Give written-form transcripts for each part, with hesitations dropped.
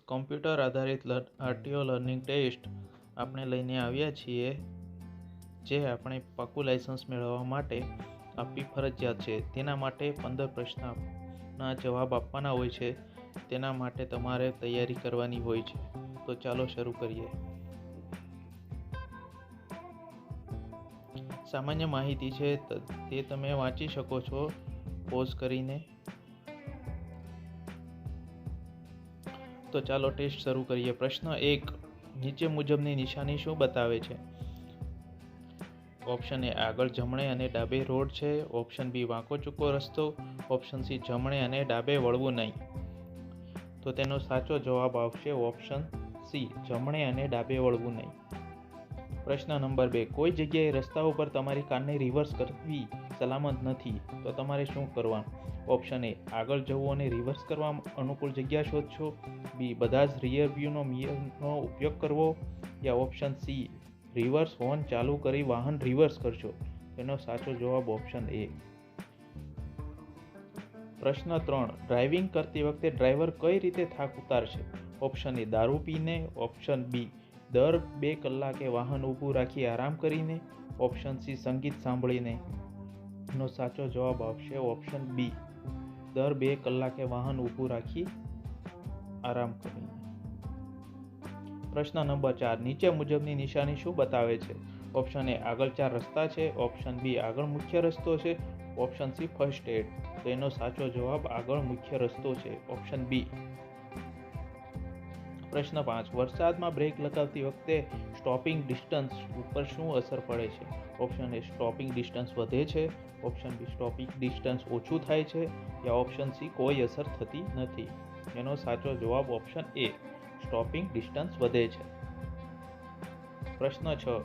Computer આધારિત RTO learning test આપણે લઈને આવ્યા છીએ, જે આપણે પાકું લાયસન્સ મેળવવા માટે આપવી ફરજિયાત છે. તેના માટે 15 પ્રશ્નના જવાબ આપવાના હોય છે. તેના માટે તમારે તૈયારી કરવાની હોય છે. તો ચાલો શરૂ કરીએ. સામાન્ય માહિતી છે તે તમે વાંચી શકો છો પોઝ કરીને. તો ચાલો ટેસ્ટ શરૂ કરીએ. પ્રશ્ન 1. નીચે મુજબની નિશાની શું બતાવે છે? ઓપ્શન એ આગળ જમણે અને ડાબે રોડ છે. ઓપ્શન બી વાંકો ચૂકો રસ્તો. ઓપ્શન સી જમણે અને ડાબે વળવું નહીં. તો તેનો સાચો જવાબ આવશે ઓપ્શન સી, જમણે અને ડાબે વળવું નહીં. પ્રશ્ન નંબર 2. કોઈ જગ્યાએ રસ્તા ઉપર તમારી કારને રિવર્સ કરવી સલામત નથી, તો તમારે શું કરવાનું? ઓપ્શન એ આગળ જવું અને રિવર્સ કરવા અનુકૂળ જગ્યા શોધશો. બી બધા જ રિયર વ્યૂનો મિરરનો ઉપયોગ કરવો. યા ઓપ્શન સી રિવર્સ હોર્ન ચાલુ કરી વાહન રિવર્સ કરશો. તેનો સાચો જવાબ ઓપ્શન એ. પ્રશ્ન 3. ડ્રાઇવિંગ કરતી વખતે ડ્રાઈવર કઈ રીતે થાક ઉતારશે? ઓપ્શન એ દારૂ પીને. ઓપ્શન બી દર 2 કલાકે વાહન ઊભું રાખી આરામ કરીને. ઓપ્શન સી સંગીત સાંભળીને. એનો સાચો જવાબ આવશે ઓપ્શન બી, દર 2 કલાકે વાહન ઊભું રાખી આરામ કરીને. પ્રશ્ન નંબર 4. નીચે મુજબની નિશાની શું બતાવે છે? ઓપ્શન એ આગળ 4 રસ્તા છે. ઓપ્શન બી આગળ મુખ્ય રસ્તો છે. Option C first aid. તો એનો સાચો જવાબ આગળ મુખ્ય રસ્તો છે, ઓપ્શન બી. પ્રશ્ન 5. વરસાદમાં બ્રેક લગાવતી વખતે સ્ટોપિંગ ડિસ્ટન્સ ઉપર શું અસર પડે છે? ઓપ્શન એ સ્ટોપિંગ ડિસ્ટન્સ વધે છે. ઓપ્શન બી સ્ટોપિંગ ડિસ્ટન્સ ઓછું થાય છે. યા ઓપ્શન સી કોઈ અસર થતી નથી. એનો સાચો જવાબ ઓપ્શન એ, સ્ટોપિંગ ડિસ્ટન્સ વધે છે. પ્રશ્ન 6.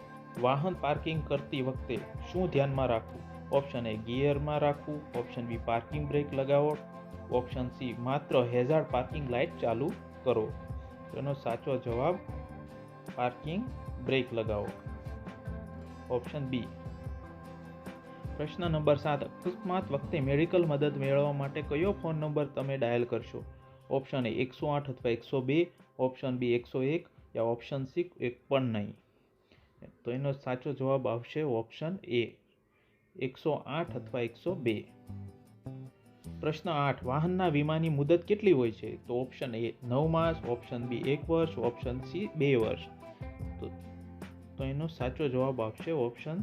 વાહન પાર્કિંગ કરતી વખતે શું ધ્યાનમાં રાખવું? ઓપ્શન એ ગિયરમાં રાખવું. ઓપ્શન બી પાર્કિંગ બ્રેક લગાવો. ઓપ્શન સી માત્ર હેઝાર્ડ પાર્કિંગ લાઇટ ચાલુ કરો. તેનો સાચો જવાબ પાર્કિંગ બ્રેક લગાવો, ઓપ્શન બી. પ્રશ્ન નંબર 7. અકસ્માત વખતે મેડિકલ મદદ મેળવવા માટે કયો ફોન નંબર તમે ડાયલ કરશો? ઓપ્શન એ 108 અથવા 102. Option B 101. યા ઓપ્શન સી એક પણ નહીં. તો એનો સાચો જવાબ આવશે ઓપ્શન એ, 108 અથવા 102. પ્રશ્ન 8. વાહનના વીમાની મુદત કેટલી હોય છે? તો ઓપ્શન એ 9 માસ. ઓપ્શન બી 1 વર્ષ. ઓપ્શન સી 2 વર્ષ. તો એનો સાચો જવાબ આવશે ઓપ્શન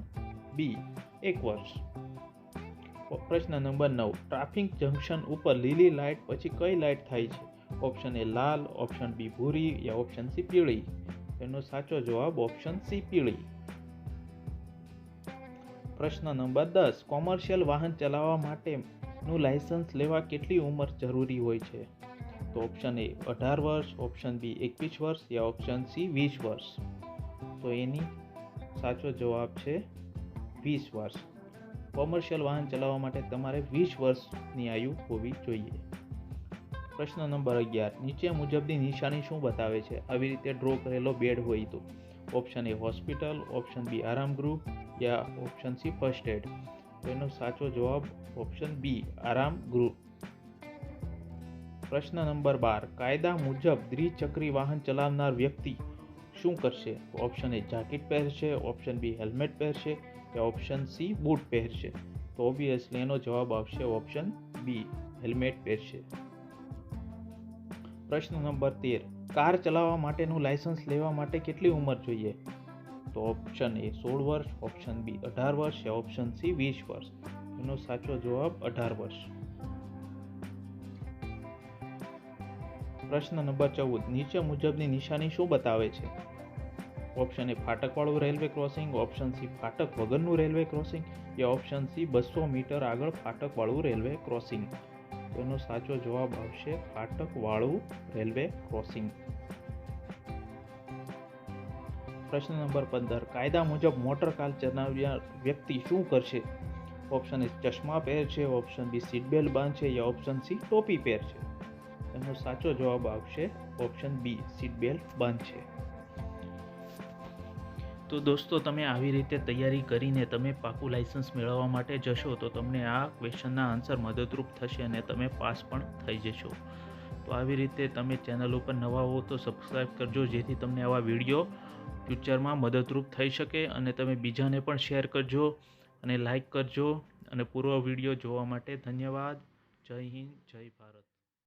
બી, 1 વર્ષ. પ્રશ્ન નંબર 9. ટ્રાફિક જંકશન ઉપર લીલી લાઇટ પછી કઈ લાઇટ થાય છે? ઓપ્શન એ લાલ. ઓપ્શન બી ભૂરી. યા ઓપ્શન સી પીળી. એનો સાચો જવાબ ઓપ્શન સી, પીળી. પ્રશ્ન નંબર 10. કોમર્શિયલ વાહન ચલાવવા માટેનું લાયસન્સ લેવા કેટલી ઉંમર જરૂરી હોય છે? તો ઓપ્શન એ 18 વર્ષ. ઓપ્શન બી 21 વર્ષ. યા ઓપ્શન સી 20 વર્ષ. તો એની સાચો જવાબ છે 20 વર્ષ. કોમર્શિયલ વાહન ચલાવવા માટે તમારે 20 વર્ષની આયુ હોવી જોઈએ. પ્રશ્ન નંબર 11. નીચે મુજબની નિશાની શું બતાવે છે? આવી રીતે ડ્રો કરેલો બેડ હોય તો. Option A hospital. Option B આરામગૃહ. યા ઓપ્શન સી ફર્સ્ટ એડ. તો એનો સાચો જવાબ ઓપ્શન બી, આરામગૃહ. પ્રશ્ન નંબર 12. કાયદા મુજબ દ્વિચક્રી વાહન ચલાવનાર વ્યક્તિ શું કરશે? ઓપ્શન એ જાકેટ પહેરશે. ઓપ્શન બી હેલ્મેટ પહેરશે. યા ઓપ્શન સી બૂટ પહેરશે. તો ઓબ્વિયસલી એનો જવાબ આવશે ઓપ્શન બી, હેલ્મેટ પહેરશે. પ્રશ્ન નંબર 13. કાર ચલાવવા માટેનું લાયસન્સ લેવા માટે કેટલી ઉંમર જોઈએ? તો ઓપ્શન એ 16 વર્ષ. ઓપ્શન બી 18 વર્ષ. યા ઓપ્શન સી 20 વર્ષ. એનો સાચો જવાબ 18 વર્ષ. પ્રશ્ન નંબર 14. નીચે મુજબની નિશાની શું બતાવે છે? ઓપ્શન એ ફાટકવાળું રેલવે ક્રોસિંગ. ઓપ્શન સી ફાટક વગરનું રેલવે ક્રોસિંગ. યા ઓપ્શન સી 200 મીટર આગળ ફાટકવાળું રેલવે ક્રોસિંગ. તેનો સાચો જવાબ આવશે ફાટકવાળું રેલવે ક્રોસિંગ. પ્રશ્ન નંબર 15. કાયદા મુજબ મોટર કાર ચલાવનાર વ્યક્તિ શું કરશે? ઓપ્શન એ ચશ્મા પહેરશે. ઓપ્શન બી સીટ બેલ્ટ બાંધશે. યા ઓપ્શન સી ટોપી પહેરશે. એનો સાચો જવાબ આવશે ઓપ્શન બી, સીટ બેલ્ટ બાંધશે. તો દોસ્તો, તમે આવી રીતે તૈયારી કરીને તમે પાકું લાયસન્સ મેળવવા માટે જશો તો તમને આ ક્વેશ્ચનના આન્સર મદદરૂપ થશે અને તમે પાસ પણ થઈ જશો. તો તો આવી રીતે તમે ચેનલ ઉપર નવા હો તો સબસ્ક્રાઈબ કરજો, જેથી તમને આવા વિડીયો ફ્યુચરમાં મદદરૂપ થઈ શકે અને તમે બીજાને પણ શેર કરજો અને લાઈક કરજો. અને પૂરો વિડીયો જોવા માટે ધન્યવાદ. જય હિન્દ, જય ભારત.